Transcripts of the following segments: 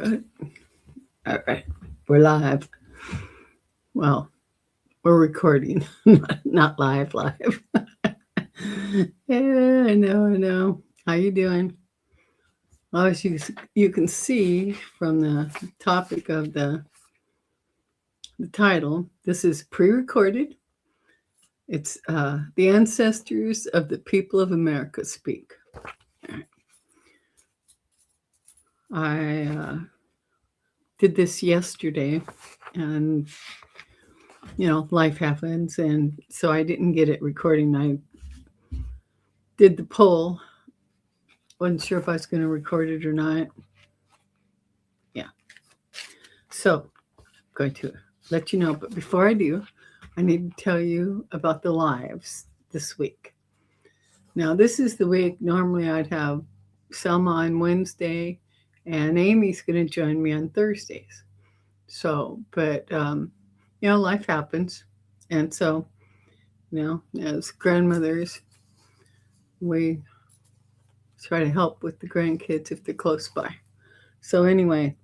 Good. All right. We're live. Well, we're recording, not live. Yeah, I know. How you doing? Well, as you can see from the topic of the title, this is pre-recorded. It's the ancestors of the people of America speak. I did this yesterday, and life happens, and so I didn't get it recording. I did the poll. Wasn't sure if I was going to record it or not. Yeah. So I'm going to let you know. But before I do, I need to tell you about the lives this week. Now, this is the week normally I'd have Selma on Wednesday, and Amy's going to join me on Thursdays. So, but, life happens. And so, as grandmothers, we try to help with the grandkids if they're close by. So anyway,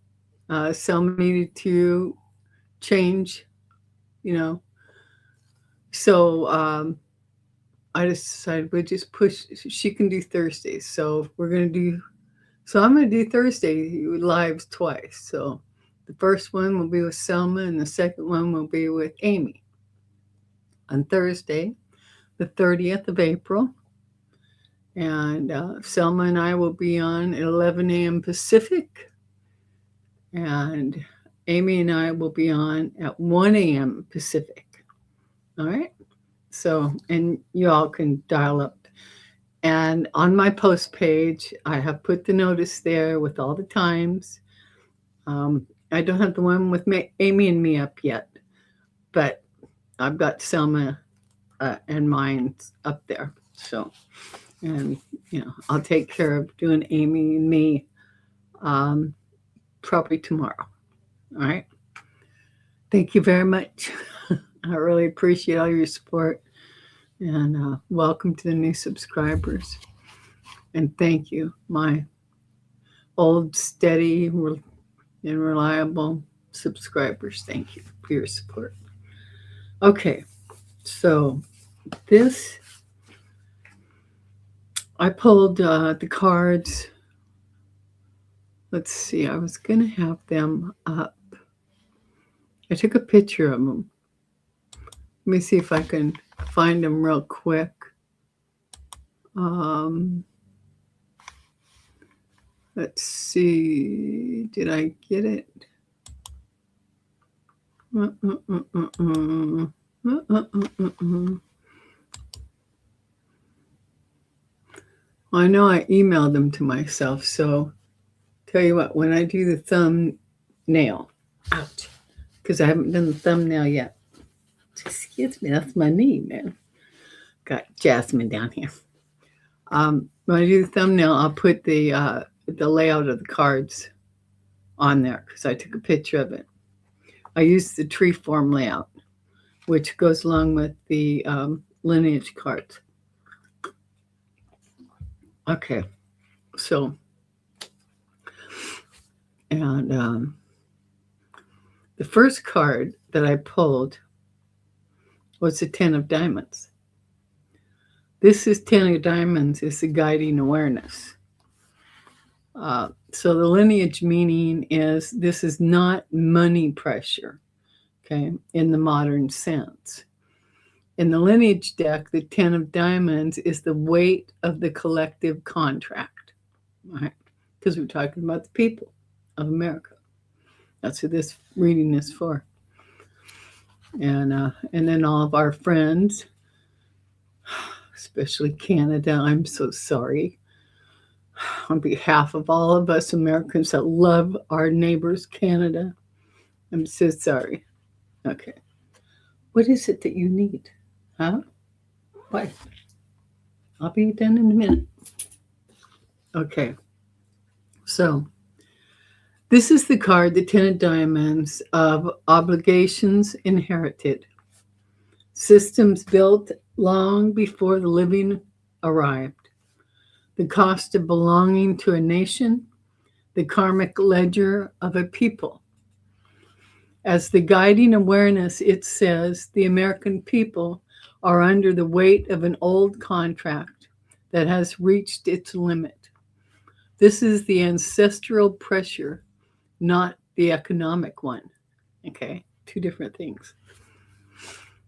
Selma needed to change, So I just decided we'd just push. She can do Thursdays, so I'm going to do Thursday lives twice. So the first one will be with Selma, and the second one will be with Amy on Thursday, the 30th of April. And Selma and I will be on at 11 a.m. Pacific. And Amy and I will be on at 1 a.m. Pacific. All right? So, and you all can dial up. And on my post page, I have put the notice there with all the times. I don't have the one with Amy and me up yet, but I've got Selma and mine up there. So, and I'll take care of doing Amy and me probably tomorrow. All right. Thank you very much. I really appreciate all your support, and welcome to the new subscribers. And thank you, my old, steady, and reliable subscribers. Thank you for your support. Okay, so I pulled the cards. Let's see, I was going to have them up. I took a picture of them. Let me see if I can find them real quick. Let's see, did I get it? Well, I know I emailed them to myself, so tell you what, when I do the thumbnail, ouch, because I haven't done the thumbnail yet. Excuse me, that's my knee, man. Got Jasmine down here. When I do the thumbnail, I'll put the layout of the cards on there because I took a picture of it. I used the tree form layout, which goes along with the Lineage cards. Okay, so, and the first card that I pulled was the 10 of Diamonds. This is 10 of Diamonds is the guiding awareness. So the lineage meaning is this is not money pressure, okay, in the modern sense. In the lineage deck, the 10 of Diamonds is the weight of the collective contract, right? Because we're talking about the people of America. That's who this reading is for. And then all of our friends, especially Canada, I'm so sorry. On behalf of all of us Americans that love our neighbors, Canada, I'm so sorry. Okay. What is it that you need? Huh? What? I'll be done in a minute. Okay. So, this is the card, the 10 of Diamonds, of obligations inherited. Systems built long before the living arrived. The cost of belonging to a nation, the karmic ledger of a people. As the guiding awareness, it says the American people are under the weight of an old contract that has reached its limit. This is the ancestral pressure, not the economic one. Okay, two different things.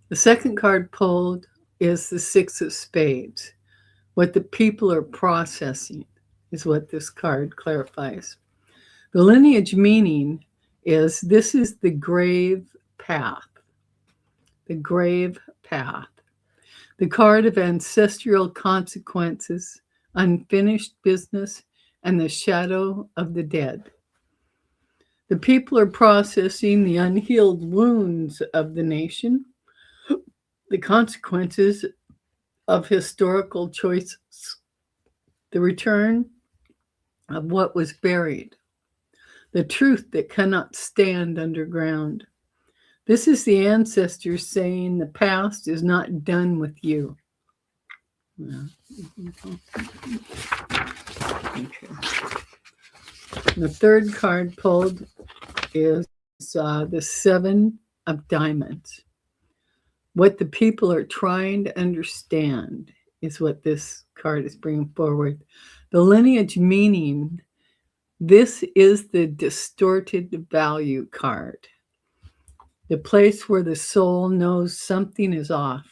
The second card pulled is the Six of Spades. What the people are processing is what this card clarifies. The lineage meaning is this is the grave path. The grave path. The card of ancestral consequences, unfinished business, and the shadow of the dead. The people are processing the unhealed wounds of the nation, the consequences of historical choices, the return of what was buried, the truth that cannot stand underground. This is the ancestors saying the past is not done with you. Okay. The third card pulled is the Seven of Diamonds. What the people are trying to understand is what this card is bringing forward. The lineage meaning, this is the distorted value card. The place where the soul knows something is off,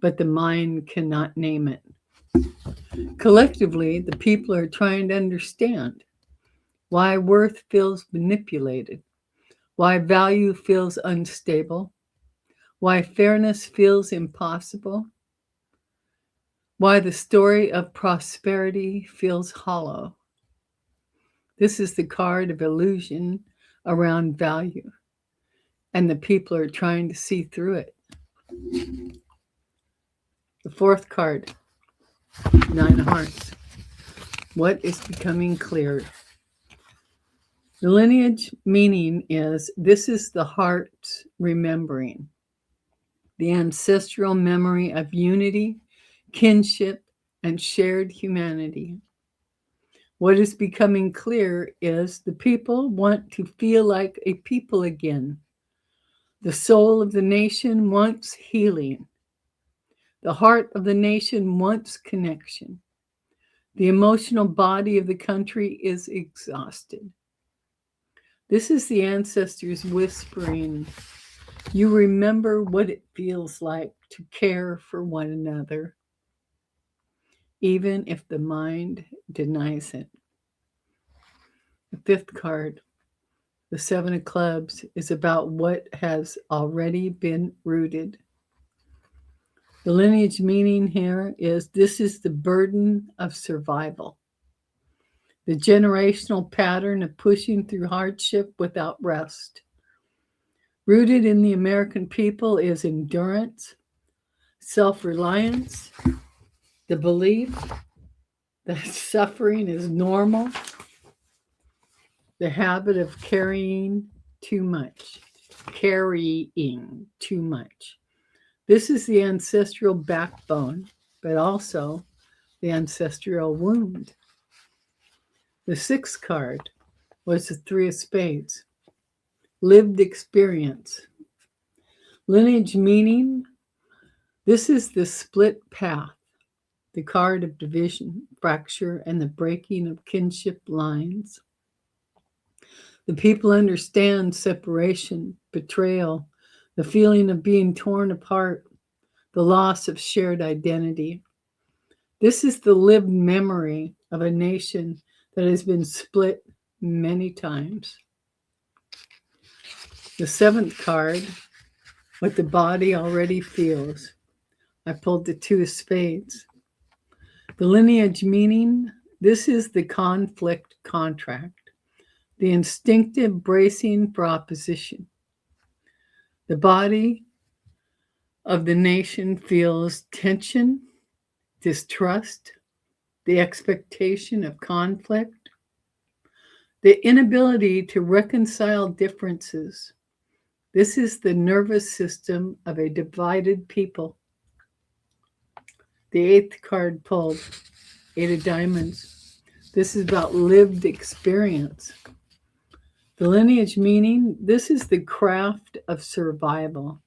but the mind cannot name it. Collectively, the people are trying to understand why worth feels manipulated, why value feels unstable, why fairness feels impossible, why the story of prosperity feels hollow. This is the card of illusion around value, and the people are trying to see through it. The fourth card, Nine of Hearts. What is becoming clear? The lineage meaning is this is the heart remembering, the ancestral memory of unity, kinship, and shared humanity. What is becoming clear is the people want to feel like a people again. The soul of the nation wants healing. The heart of the nation wants connection. The emotional body of the country is exhausted. This is the ancestors whispering, you remember what it feels like to care for one another, even if the mind denies it. The fifth card, the Seven of Clubs, is about what has already been rooted. The lineage meaning here is this is the burden of survival. The generational pattern of pushing through hardship without rest. Rooted in the American people is endurance, self-reliance, the belief that suffering is normal, the habit of carrying too much. This is the ancestral backbone, but also the ancestral wound. The sixth card was the Three of Spades, lived experience. Lineage meaning, this is the split path, the card of division, fracture, and the breaking of kinship lines. The people understand separation, betrayal, the feeling of being torn apart, the loss of shared identity. This is the lived memory of a nation that has been split many times. The seventh card, what the body already feels. I pulled the Two of Spades. The lineage meaning, this is the conflict contract, the instinctive bracing for opposition. The body of the nation feels tension, distrust, the expectation of conflict, the inability to reconcile differences. This is the nervous system of a divided people. The eighth card pulled, Eight of Diamonds. This is about lived experience. The lineage meaning, this is the craft of survival,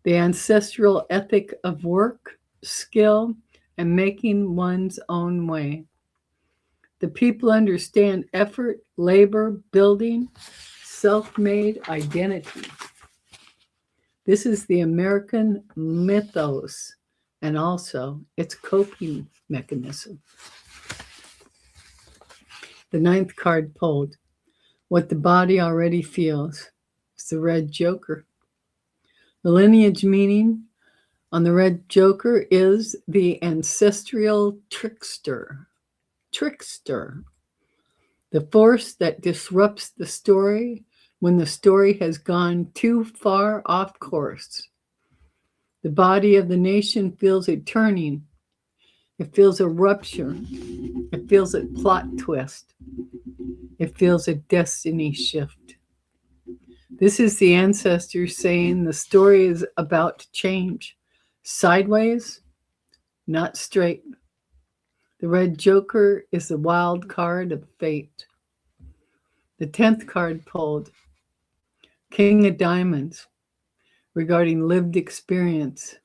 the ancestral ethic of work, skill, and making one's own way. The people understand effort, labor, building, self-made identity. This is the American mythos and also its coping mechanism. The ninth card pulled, what the body already feels. It's the red joker. The lineage meaning on the red joker is the ancestral trickster. Trickster. The force that disrupts the story when the story has gone too far off course. The body of the nation feels a turning. It feels a rupture. It feels a plot twist. It feels a destiny shift. This is the ancestors saying the story is about to change. Sideways, not straight. The red joker is the wild card of fate. The 10th card pulled, King of Diamonds, regarding lived experience.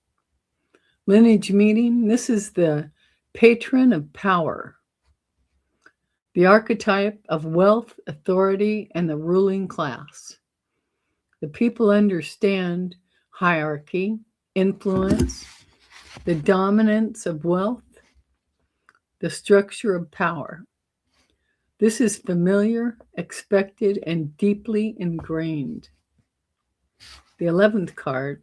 Lineage meaning, this is the patron of power, the archetype of wealth, authority, and the ruling class. The people understand hierarchy, influence, the dominance of wealth, the structure of power. This is familiar, expected, and deeply ingrained. The 11th card,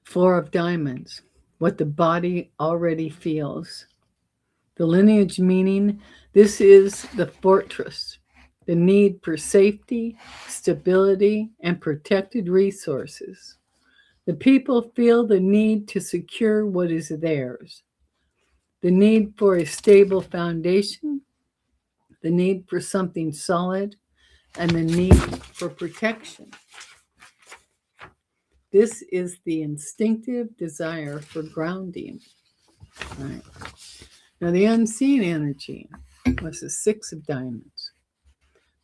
Four of Diamonds, what the body already feels. The lineage meaning, this is the fortress, the need for safety, stability, and protected resources. The people feel the need to secure what is theirs, the need for a stable foundation, the need for something solid, and the need for protection. This is the instinctive desire for grounding. Right. Now, the unseen energy was the Six of Diamonds.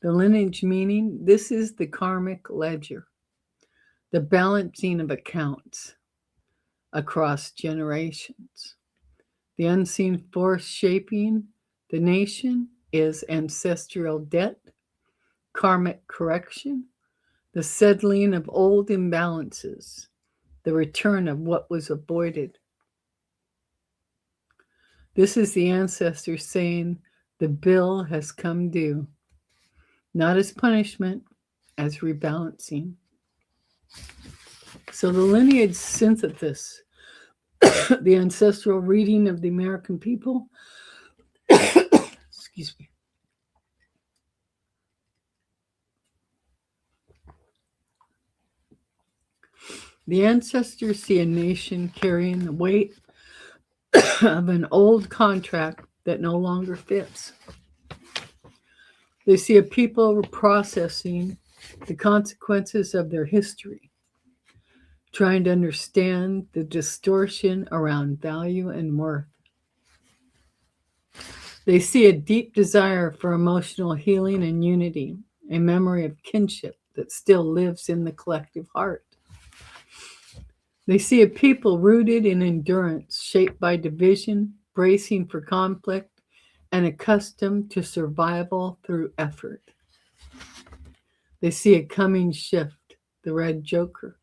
The lineage meaning, this is the karmic ledger, the balancing of accounts across generations. The unseen force shaping the nation is ancestral debt, karmic correction, the settling of old imbalances, the return of what was avoided. This is the ancestors saying the bill has come due, not as punishment, as rebalancing. So the lineage synthesis, the ancestral reading of the American people, excuse me, the ancestors see a nation carrying the weight of an old contract that no longer fits. They see a people processing the consequences of their history, trying to understand the distortion around value and worth. They see a deep desire for emotional healing and unity, a memory of kinship that still lives in the collective heart. They see a people rooted in endurance, shaped by division, bracing for conflict, and accustomed to survival through effort. They see a coming shift, the red joker,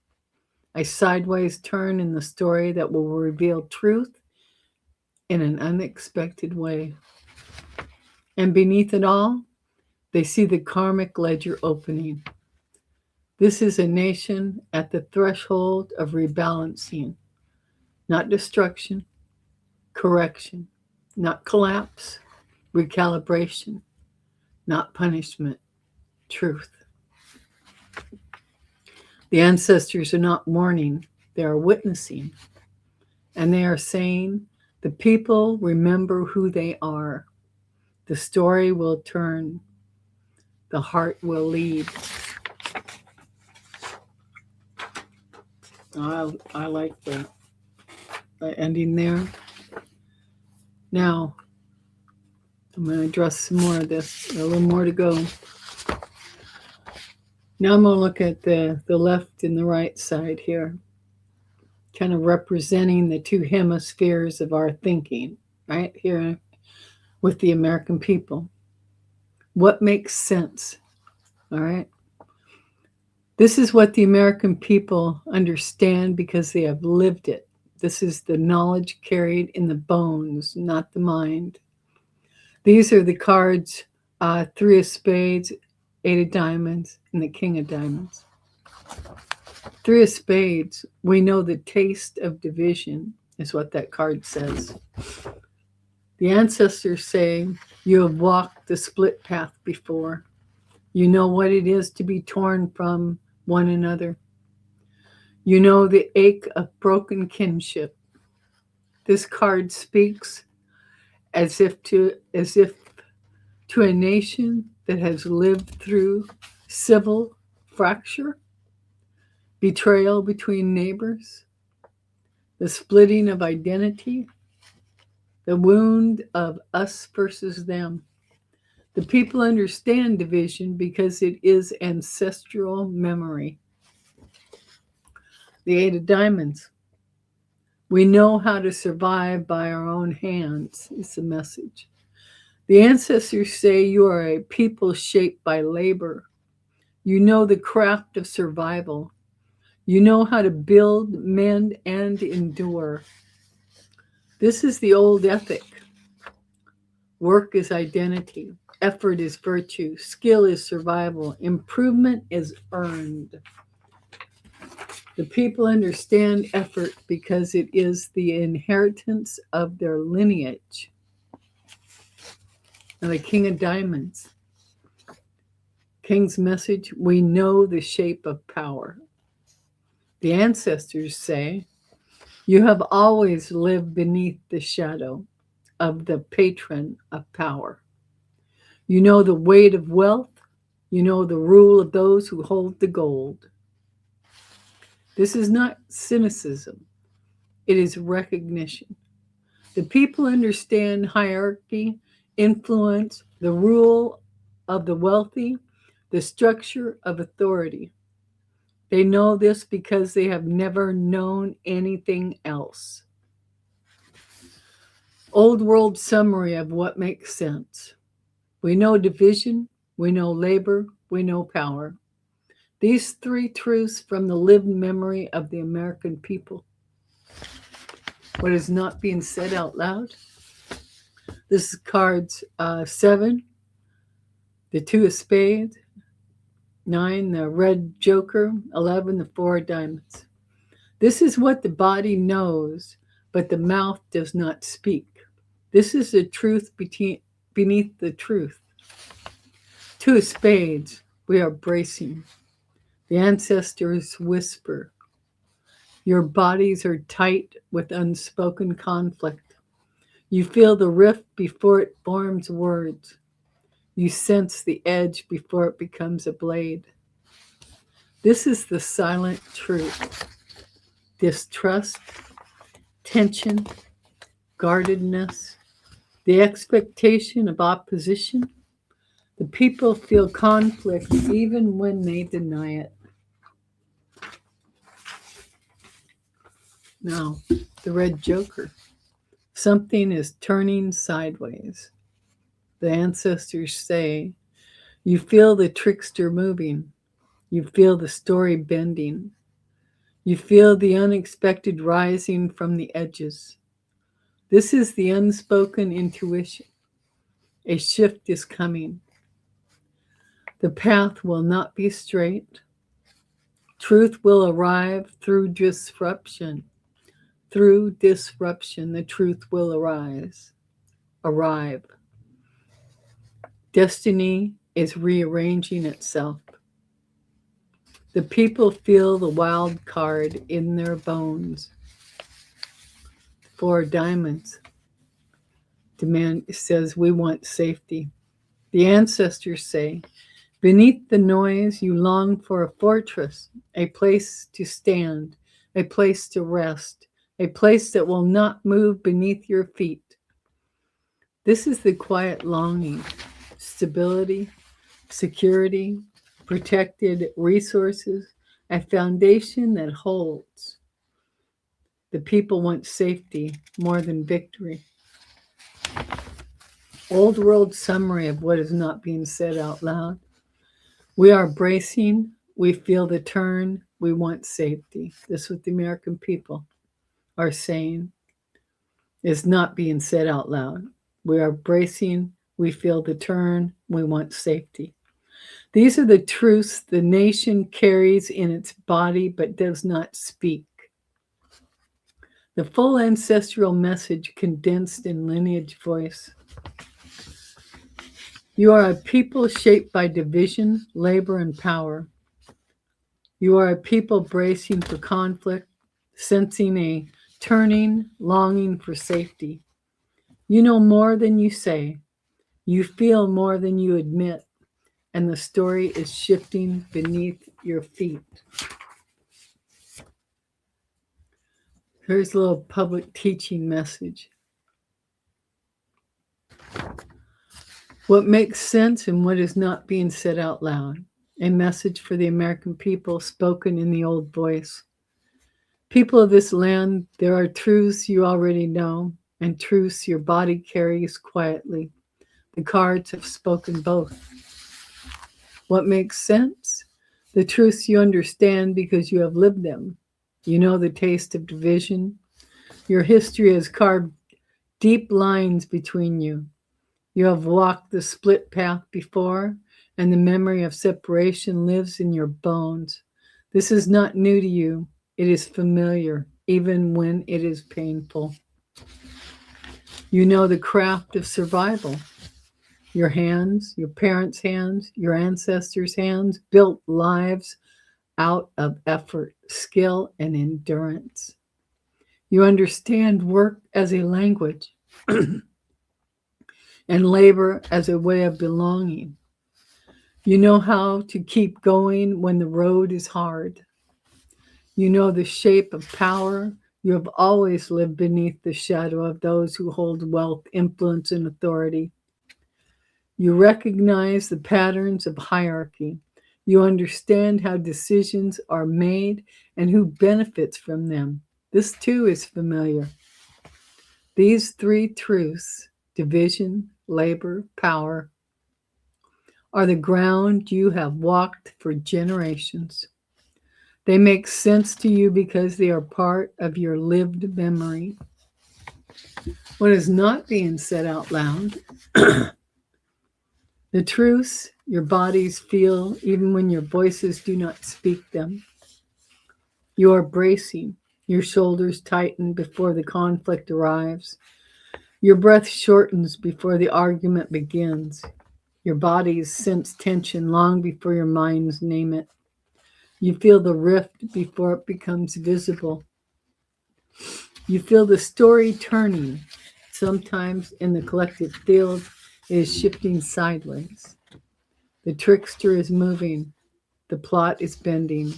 a sideways turn in the story that will reveal truth in an unexpected way. And beneath it all, they see the karmic ledger opening. This is a nation at the threshold of rebalancing, not destruction, correction, not collapse, recalibration, not punishment, truth. The ancestors are not warning, they are witnessing. And they are saying, the people remember who they are. The story will turn. The heart will lead. I like the ending there. Now, I'm going to address some more of this. A little more to go. Now I'm going to look at the left and the right side here, kind of representing the two hemispheres of our thinking, right here with the American people. What makes sense? All right. This is what the American people understand because they have lived it. This is the knowledge carried in the bones, not the mind. These are the cards, 3 of spades, 8 of diamonds, and the king of diamonds. 3 of spades, we know the taste of division is what that card says. The ancestors say, you have walked the split path before. You know what it is to be torn from one another. You know the ache of broken kinship. This card speaks as if to a nation that has lived through civil fracture, betrayal between neighbors, the splitting of identity, the wound of us versus them. The people understand division because it is ancestral memory. The 8 of diamonds. We know how to survive by our own hands, is the message. The ancestors say you are a people shaped by labor. You know the craft of survival. You know how to build, mend, and endure. This is the old ethic. Work is identity. Effort is virtue. Skill is survival. Improvement is earned. The people understand effort because it is the inheritance of their lineage. Now, the king of diamonds. King's message, we know the shape of power. The ancestors say, you have always lived beneath the shadow of the patron of power. You know the weight of wealth. You know the rule of those who hold the gold. This is not cynicism. It is recognition. The people understand hierarchy, influence, the rule of the wealthy, the structure of authority. They know this because they have never known anything else. Old world summary of what makes sense. We know division, we know labor, we know power. These 3 truths from the lived memory of the American people. What is not being said out loud? This is cards 7, the 2 of spades, 9, the red joker, 11, the 4 of diamonds. This is what the body knows, but the mouth does not speak. This is the truth beneath the truth. 2 of spades, we are bracing. The ancestors whisper. Your bodies are tight with unspoken conflict. You feel the rift before it forms words. You sense the edge before it becomes a blade. This is the silent truth. Distrust, tension, guardedness, the expectation of opposition. The people feel conflict even when they deny it. Now, the red joker. Something is turning sideways. The ancestors say, you feel the trickster moving. You feel the story bending. You feel the unexpected rising from the edges. This is the unspoken intuition. A shift is coming. The path will not be straight. Truth will arrive through disruption. Through disruption, the truth will arrive. Destiny is rearranging itself. The people feel the wild card in their bones. 4 diamonds. Demand says we want safety. The ancestors say, beneath the noise, you long for a fortress, a place to stand, a place to rest, a place that will not move beneath your feet. This is the quiet longing, stability, security, protected resources, a foundation that holds. The people want safety more than victory. Old world summary of what is not being said out loud. We are bracing. We feel the turn. We want safety. This is what the American people are saying is not being said out loud. We are bracing. We feel the turn. We want safety. These are the truths the nation carries in its body but does not speak. The full ancestral message condensed in Lineage voice. You are a people shaped by division, labor, and power. You are a people bracing for conflict, sensing a turning, longing for safety. You know more than you say. You feel more than you admit. And the story is shifting beneath your feet. Here's a little public teaching message. What makes sense and what is not being said out loud. A message for the American people spoken in the old voice. People of this land, there are truths you already know and truths your body carries quietly. The cards have spoken both. What makes sense? The truths you understand because you have lived them. You know the taste of division. Your history has carved deep lines between you. You have walked the split path before, and the memory of separation lives in your bones. This is not new to you. It is familiar, even when it is painful. You know the craft of survival. Your hands, your parents' hands, your ancestors' hands built lives out of effort, skill, and endurance. You understand work as a language and labor as a way of belonging. You know how to keep going when the road is hard. You know the shape of power. You have always lived beneath the shadow of those who hold wealth, influence, and authority. You recognize the patterns of hierarchy. You understand how decisions are made and who benefits from them. This too is familiar. These three truths, division, labor, power, are the ground you have walked for generations. They make sense to you because they are part of your lived memory. What is not being said out loud, the truths your bodies feel even when your voices do not speak them. You are bracing. Your shoulders tighten before the conflict arrives. Your breath shortens before the argument begins. Your bodies sense tension long before your minds name it. You feel the rift before it becomes visible. You feel the story turning. Sometimes in the collective field, it is shifting sideways. The trickster is moving. The plot is bending.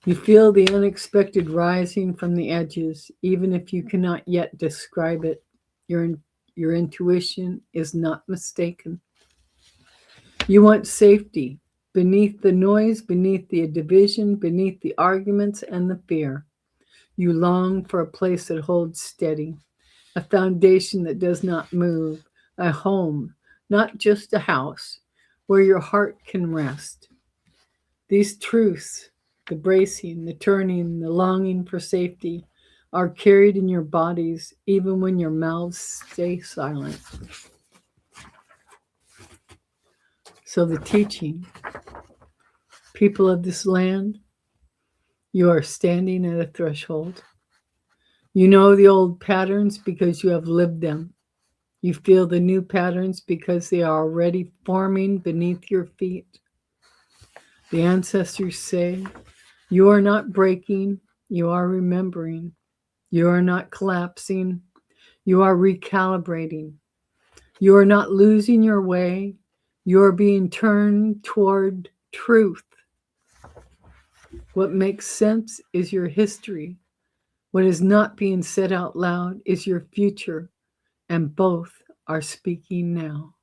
You feel the unexpected rising from the edges, even if you cannot yet describe it. Your intuition is not mistaken. You want safety beneath the noise, beneath the division, beneath the arguments and the fear. You long for a place that holds steady, a foundation that does not move, a home, not just a house, where your heart can rest. These truths, the bracing, the turning, the longing for safety, are carried in your bodies even when your mouths stay silent. So the teaching, people of this land, you are standing at a threshold. You know the old patterns because you have lived them. You feel the new patterns because they are already forming beneath your feet. The ancestors say, you are not breaking, you are remembering. You are not collapsing, you are recalibrating. You are not losing your way, you are being turned toward truth. What makes sense is your history. What is not being said out loud is your future, and both are speaking now.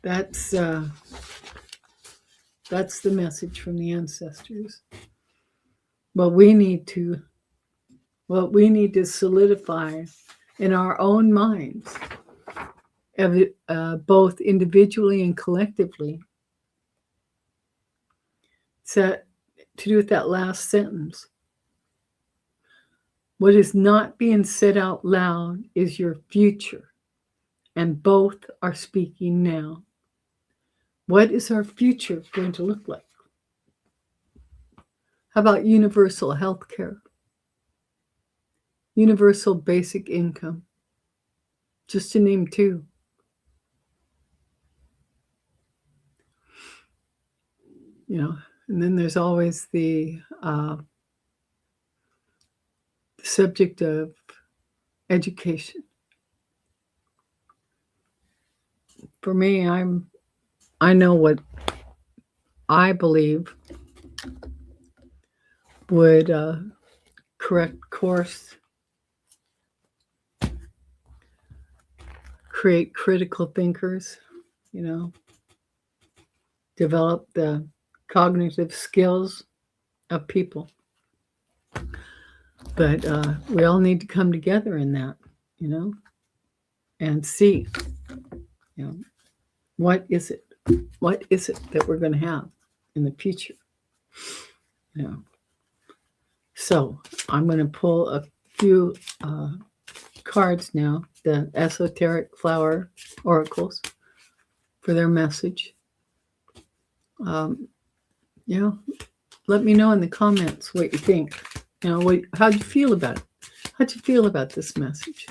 That's the message from the ancestors. What we need to solidify in our own minds, both individually and collectively, to do with that last sentence. What is not being said out loud is your future, and both are speaking now. What is our future going to look like? How about universal health care? Universal basic income? Just to name two. And then there's always the subject of education. For me, I know what I believe would correct course, create critical thinkers, develop the cognitive skills of people. But we all need to come together in that, and see, what is it that we're going to have in the future. So I'm going to pull a few cards now, the Esoteric Flower Oracles, for their message. Let me know in the comments what you think. How'd you feel about it? How'd you feel about this message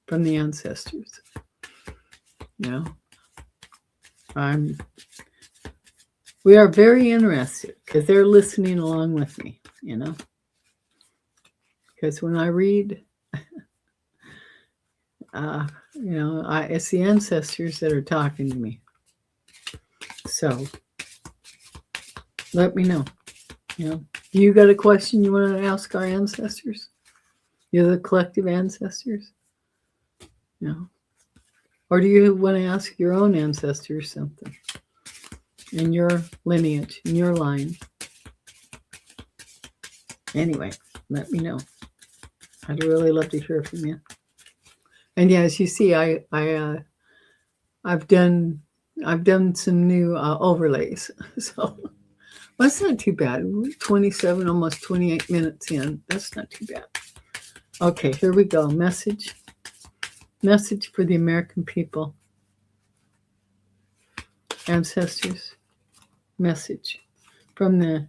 from the ancestors? We are very interested because they're listening along with me, because when I read, it's the ancestors that are talking to me. So let me know. You got a question you want to ask our ancestors? You're the collective ancestors? Or do you want to ask your own ancestors something? In your lineage, in your line? Anyway, let me know. I'd really love to hear from you. And yeah, as you see, I've done some new overlays. So that's not too bad. 27, almost 28 minutes in. That's not too bad. Okay, here we go. Message for the American people. Ancestors. Message from the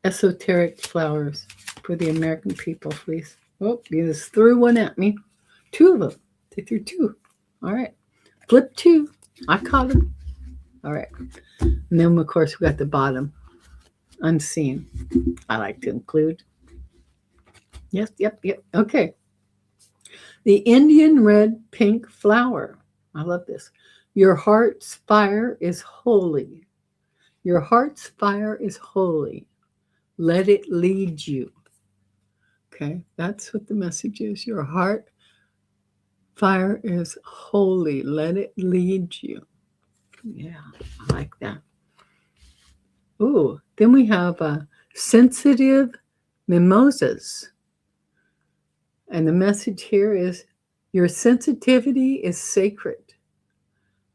Esoteric Flowers for the American people, please. Oh, you just threw one at me. Two of them. They threw two. All right. Flip two. I caught them. All right. And then, of course, we got the bottom. Unseen. I like to include. Yes, yep. Okay. The Indian red pink flower. I love this. Your heart's fire is holy. Your heart's fire is holy. Let it lead you. Okay, that's what the message is. Your heart fire is holy. Let it lead you. Yeah, I like that. Ooh, then we have sensitive mimosas. And the message here is your sensitivity is sacred.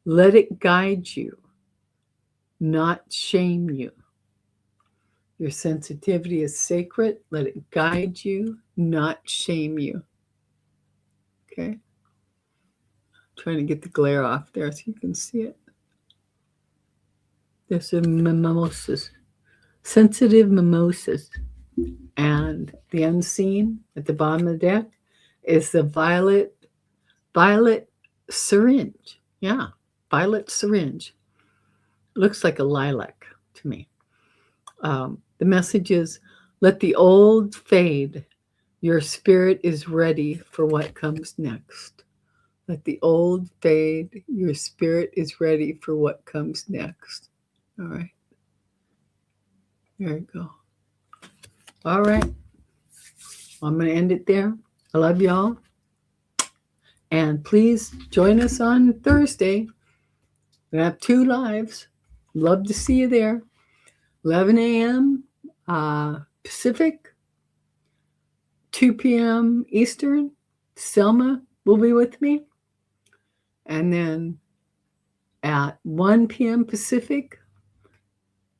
Let it guide you, not shame you. Your sensitivity is sacred. Let it guide you, not shame you. Okay. Trying to get the glare off there so you can see it. There's some mimosas, sensitive mimosas. And the unseen at the bottom of the deck is the violet syringe. Yeah, violet syringe. Looks like a lilac to me. The message is, let the old fade. Your spirit is ready for what comes next. Let the old fade. Your spirit is ready for what comes next. All right. There you go. All right. I'm going to end it there. I love y'all. And please join us on Thursday. We have 2 lives. Love to see you there. 11 a.m. Pacific, 2 p.m. Eastern. Selma will be with me. And then at 1 p.m. Pacific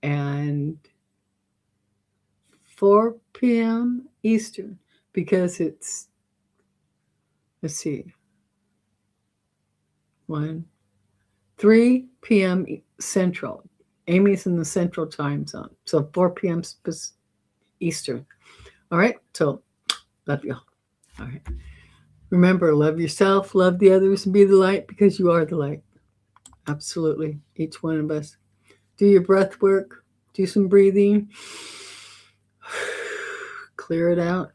and 4 p.m. Eastern, because it's, let's see, 3 p.m. Central. Amy's in the Central time zone. So 4 p.m. Eastern. All right. So love you. All right. Remember, love yourself, love the others, and be the light, because you are the light. Absolutely. Each one of us. Do your breath work. Do some breathing. Clear it out.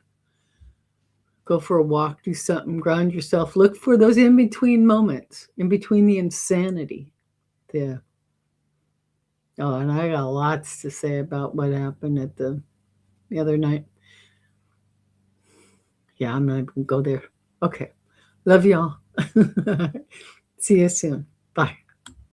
Go for a walk. Do something. Ground yourself. Look for those in-between moments, in between the insanity. Oh, and I got lots to say about what happened at the other night. Yeah, I'm not even going to go there. Okay. Love y'all. See you soon. Bye.